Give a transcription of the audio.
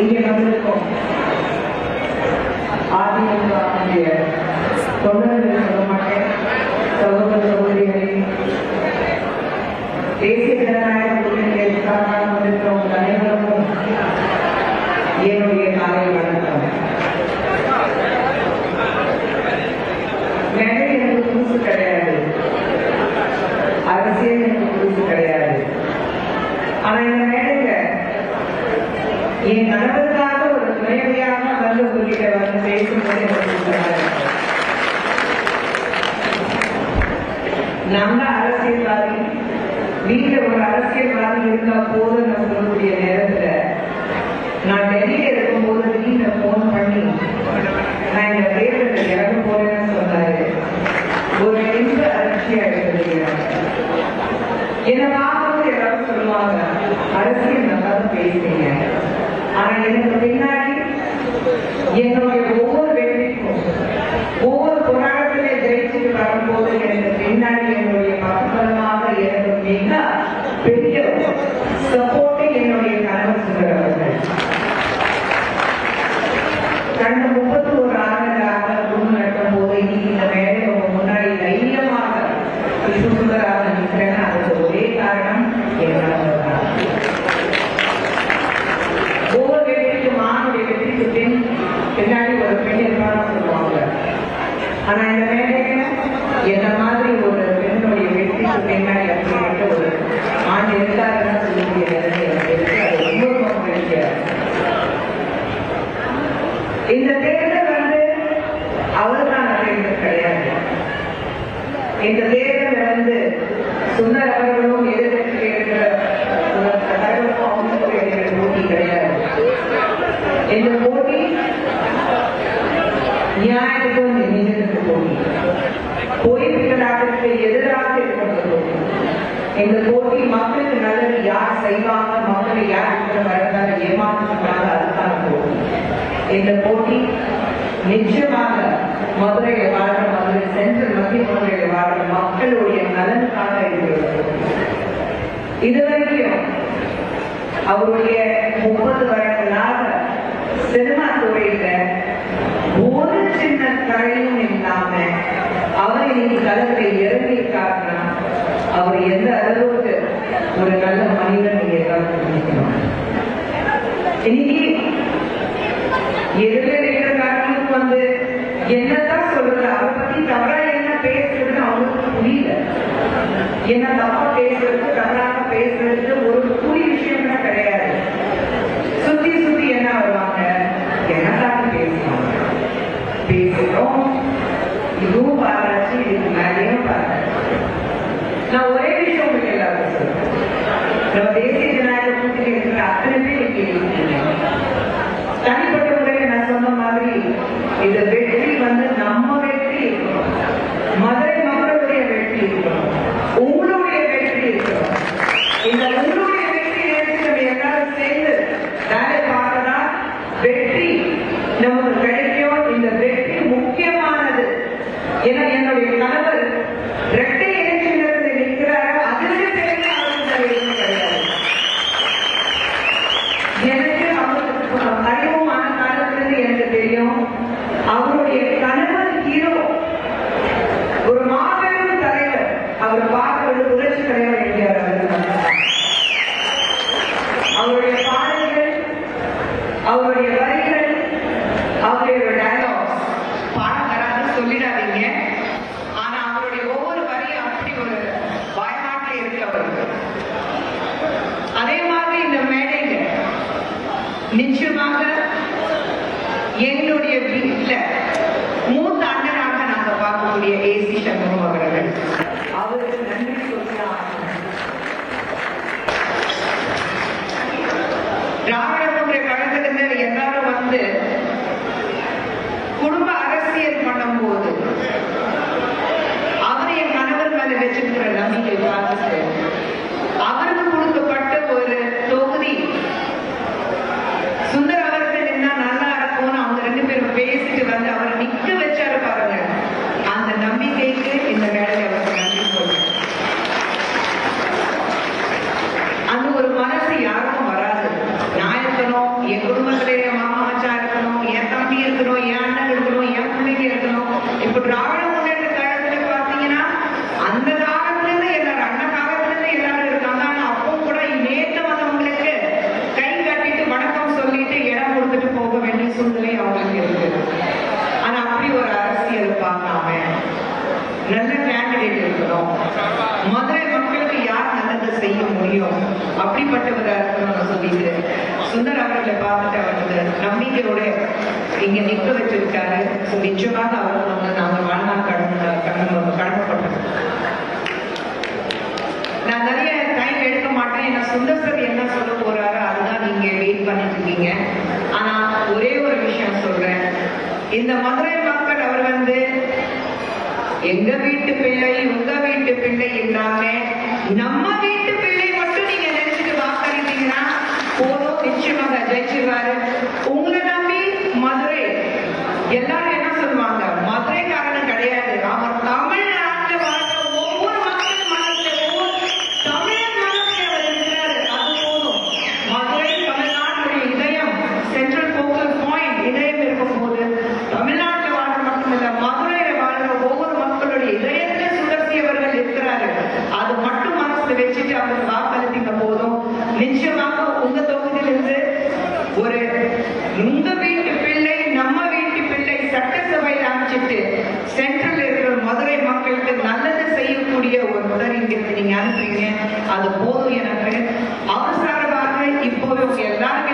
இங்கே வந்திருக்கோம் அதிமுகவுடைய தொண்டர்கள் சொல்ல மாட்டேன், சகோதர சகோதரிகளை தேசிய ஜனநாயக கூட்டணிக்காக வந்திருக்கிறோம் அனைவருக்கும் என்னுடைய காலை வணக்கம். மேடை எனக்கு புதுசு கிடையாது, அரசியல் எனக்கு புதுசு கிடையாது. ஆனா இந்த மேடையில என் கணவருக்காக ஒரு துணைவியாக வந்து உங்ககிட்ட வந்து பேசும்போது எனக்கு நம்ம அரசியல்வாதி வீட்டில் ஒரு அரசியல்வாதி இருந்தா போதும் சொல்லக்கூடிய நேரத்துல நான் டெல்லியில இருக்கும்போது வீட்டை போன் பண்ணி நான் இந்த தேர்தலில் இறங்க போறேன்னு சொன்னாரு. ஒரு நிமிஷ அதிர்ச்சியா இருக்கிறேன். என்ன பார்க்கும்போது எல்லாரும் சொல்லுவாங்க அரசியல் நல்லா பேசுறீங்க, ஆனா எனக்கு பின்னாடி என்னுடைய ஒவ்வொரு வெற்றிக்கும் ஒவ்வொரு போராட்டத்திலே ஜெயிச்சுட்டு வரும்போது எனக்கு பின்னாடி என்னுடைய பக்கபலமாக எனக்கு மிக பெரிய சப்போர்ட்டை என்னுடைய கணவர் சுந்தரவர்கள். கடந்த 31 ஆண்டுகளாக குடும்பம் நடக்கும் போது இன்னைக்கு இந்த வேலை முன்னாடி தைரியமாக சுந்தராக நிற்கிறேன்னு அதுக்கு ஒரே காரணம் என்னால் ஒவ்வொரு வெற்றிக்கும் ஆணுடைய வெற்றிக்கு பின்னாடி ஒரு பெண் இருப்பான்னு சொல்லுவாங்க. ஆனா இந்த வேலையில என்ன மாதிரி ஒரு பெண்ணுடைய வெற்றிக்கு பின்னாடி அப்படின்ட்டு ஒரு ஆண் இருக்காருன்னு சொல்லக்கூடிய நிலைமை அது ரொம்ப மகிழ்ச்சியா. இந்த தேர்தல் வந்து அவருக்கான தேர்தல் கிடையாது. இந்த தேர்தல் வந்து சுந்தர் அவர்களும் எதிர்கட்சியில் இருக்கிற தலைவருக்கும் அவங்களுக்கும் இருக்கிற போட்டி கிடையாது. இந்த போட்டி நியாயத்துக்கும் நீதிக்கு போட்டி, பொய்ப்பிக்கலாட்டுக்கு எதிராக இருக்கிற போட்டி. இந்த போட்டி மக்களுக்கு நல்லது யார் செய்வாங்க, மக்களை யார் வரதால ஏமாற்றுறாங்க, அதுக்கான போட்டி. இந்த போட்டி நிச்சயமாக மதுரையில் வாழ்ற மதுரை சென்ட்ரல் மத்திய மதுரையில் வாழ்ற மக்களுடைய நலனுக்காக இருக்கிறது. இதுவரைக்கும் அவருடைய 30 வருடங்களாக சினிமா துறையில ஒரு சின்ன கரையும் இல்லாம அவர் இன்னைக்கு களத்தில் இறங்கியிருக்காருன்னா அவர் எந்த அளவுக்கு ஒரு நல்ல மனிதன் நீங்க எல்லாரும் புரிஞ்சுக்கணும். இன்னைக்கு எதிரில் இருக்கிறவங்களுக்கு வந்து என்னதான் சொல்றது, அவரை பத்தி தவறா என்ன பேசுறதுன்னு அவங்களுக்கு புரியல. என்ன தப்பா பேசுறது, தவறாக பேசுறது ஒரு புரிய விஷயம் தான் கிடையாது. சுத்தி சுத்தி என்ன வருவாங்க, என்னதான் பேசுவாங்க. பேசுறோம், இதுவும் பாராச்சு, இதுக்கு மேலேயும் பாராச்சு. நான் ஒரே விஷயம் உங்களுக்கு எல்லாரும் சொல்றேன், நம்ம தேசிய ஜனநாயக கூட்டணி இருக்கிற அத்தனை பேர் இங்கே இருக்கீங்க. தனிப்பட்ட முறையில் நான் சொன்ன மாதிரி இந்த வெற்றி வந்து நம்ம வெற்றி இருக்கணும், மதுரை மக்களுடைய வெற்றி இருக்கணும், உங்களுடைய வெற்றி இருக்கணும். இந்த உங்களுடைய வெற்றி நேரத்தில் நம்ம எல்லாரும் சேர்ந்து வேலை பார்த்தா வெற்றி நமக்கு கிடைக்கும். இந்த வெற்றி முக்கியமானது. ஏன்னா என்னுடைய கணவர் இரட்டை இலட்சணத்தில் நிற்கிறாரு, அதிலே பெரிய அவருக்கு கிடையாது. எனக்கு அவருக்கு அறிவுமான காலத்திலிருந்து எனக்கு தெரியும், அவருடைய கணவர் ஹீரோ, ஒரு மாபெரும் தலைவர். அவர் பார்க்கிறது புரட்சி தலைவர் என்கிறார். அவருடைய பாடல்கள், அவருடைய வரிகள், அவருடைய டயலாக்ஸ் பாடம் வராது சொல்லிடாதீங்க. ஆனா அவருடைய ஒவ்வொரு வரியும் அப்படி ஒரு பயமாற்ற இருக்கு அவருக்கு. அதே மாதிரி இந்த மேடையில நிச்சயமாக எங்களுடைய வீட்டுல மூத்த அண்ணனாக நாங்க பார்க்கக்கூடிய ஏசி சண்முகம் அவர்கள், அவருக்கு நன்றி சொல்லிதான். திராவிட முன்னேற்ற கழகத்தினர் எல்லாரும் வந்து குடும்ப அரசியல் பண்ணும் போது அவர் என் கணவர் மேல வச்சிருக்கிற நம்பிக்கை பார்த்து அவருக்கு கொடுக்கப்பட்ட ஒரு தொகுதி சுந்தர முடியும், அப்படிப்பட்டவரா இருக்கணும்னு சொல்லிட்டு சுந்தர் அவர்களை பார்த்துட்டு அவருக்கு நம்பிக்கையோட இங்க நிக்க வச்சிருக்காரு. நிச்சயமாக அவர்கள் வந்து நாங்கள் வாழ்நாள் கடமைப்பட்டோம். நான் நிறைய டைம் எடுக்க மாட்டேன். ஏன்னா சுந்தர் சார் என்ன சொல்ல போறாரு அதுதான் நீங்க வெயிட் பண்ணிட்டு இருக்கீங்க. ஆனா ஒரே ஒரு விஷயம் சொல்றேன். இந்த மதுரை மக்கள் அவர் வந்து எங்க வீட்டு பிள்ளை உங்க வீட்டு பிள்ளை இல்லாம நம்ம வீட்டு பிள்ளை மட்டும் நீங்க நினைச்சிட்டு வாக்களித்தீங்கன்னா போதும், நிச்சயமாக ஜெயிச்சிருவாரு. உங்களை நம்பி மதுரை எல்லாரும் என்ன சொல்லுவாங்க, மதுரைக்காரன் கிடையாது, அவர் தமிழ்நாட்டில் வாழ்ற ஒவ்வொரு மக்கள் மனசுல ஒவ்வொரு தமிழர் மனசுல அவர் இருக்கிறாரு. அது போதும். மதுரை தமிழ்நாட்டுடைய இதயம், சென்ட்ரல் போக்கல் பாயிண்ட் இதயம் இருக்கும் போது தமிழ்நாட்டில் வாழ்ற மட்டும் இல்ல, மதுரையில வாழ்ற ஒவ்வொரு மக்களுடைய இதயத்துல சுடர்சியவர்கள் இருக்கிறாரு. அது மட்டும் மனசுல வச்சுட்டு அவருக்கு வாக்களித்தீங்க போதும், நிச்சயமாக உங்க தொகுதியிலிருந்து ஒரு உங்க வீட்டு பிள்ளை நம்ம வீட்டு பிள்ளை சட்டசபையில் அமைச்சிட்டு சென்ட்ரல் இருக்கிற மதுரை மக்களுக்கு நல்லது செய்யக்கூடிய ஒரு முதலீங்கிறது நீங்க அனுப்புறீங்க. அது போதும். எனக்கு அவசரமாக இப்போ எல்லாருமே